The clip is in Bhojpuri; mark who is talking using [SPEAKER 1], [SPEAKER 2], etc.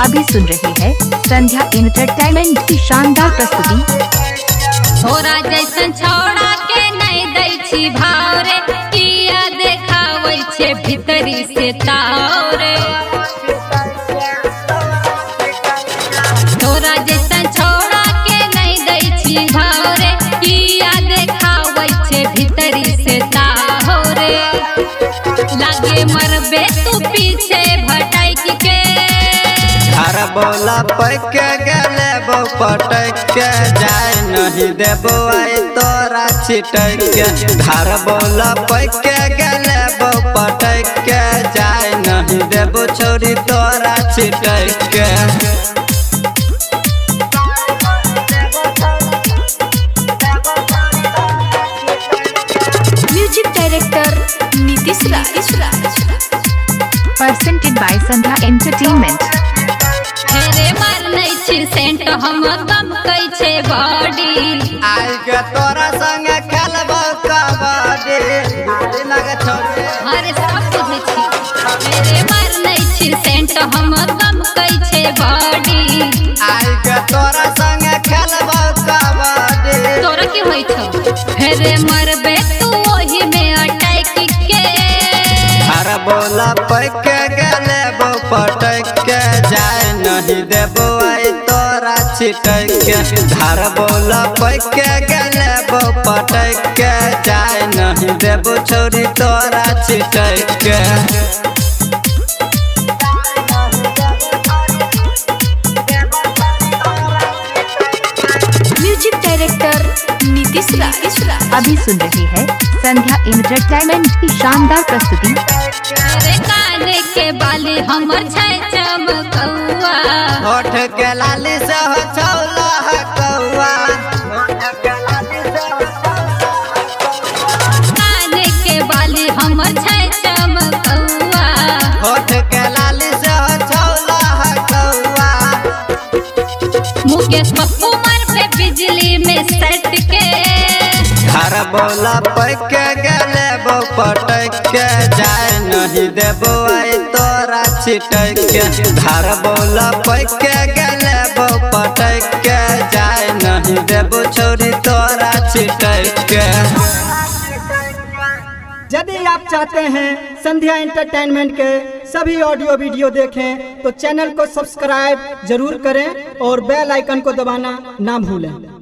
[SPEAKER 1] अभी सुन रहे हैं संध्या एंटरटेनमेंट की शानदार प्रस्तुति।
[SPEAKER 2] थोड़ा जैसन छोड़ा के नहीं दै छी भाव रे, किया देखावै छे भीतरी से ताव रे। थोड़ा जैसन छोड़ा के नहीं दै छी भाव रे, किया देखावै छे भीतरी से ताव रे। लागे मरबे तू पीछे भटक के,
[SPEAKER 3] हर बोला पैके गले बो पटक के, जाय नहीं देबो आई तोरा छिटक के। घर बोला पैके गले बो पटक के, जाय नहीं देबो छोरी तोरा छिटक के।
[SPEAKER 1] Music director Nitish Raj, presented by Sandhya entertainment.
[SPEAKER 2] हेरे मार नहीं छी सेंट हम कम कै छे बॉडी,
[SPEAKER 3] आई के तोरा संग खेलबो कबड्डी, लगे छोरी
[SPEAKER 2] अरे सब बुझे छी। हेरे मार नहीं छी सेंट हम कम कै छे बॉडी,
[SPEAKER 3] आई के तोरा संग खेलबो कबड्डी।
[SPEAKER 2] तोरा की होई छौ हेरे मरबे तू ओही में अटक के।
[SPEAKER 3] हर बोला पैके गले बो पटक के, जाय नहीं देबो आई तोरा छिटक के। घर बोला पैके गले बो पटक के, जाय नहीं देबो छोरी तोरा छिटक के।
[SPEAKER 1] म्यूजिक डायरेक्टर नीतीश राज, अभी सुन रहे हैं संध्या एंटरटेनमेंट की शानदार प्रस्तुति।
[SPEAKER 2] हेरे काने के बाली हमर छै चमकौआ,
[SPEAKER 3] होठ के लाली से हो छौला कौआ,
[SPEAKER 2] काने के बाली हमर छै चमकौआ।
[SPEAKER 3] होठ के लाली से हो छौला कौआ।
[SPEAKER 2] मुकेश पप्पू मार पे बिजली में सट के,
[SPEAKER 3] घर बोला पैके गले बो पटक के, जाय नहीं देबो आई तोरा छिटक के। घर बोला पैके गले बो पटक के, जाय नहीं देबो छोरी तोरा छिटक के।
[SPEAKER 4] यदि आप चाहते हैं संध्या एंटरटेनमेंट के सभी ऑडियो वीडियो देखें तो चैनल को सब्सक्राइब जरूर करें और बेल आइकन को दबाना ना भूलें।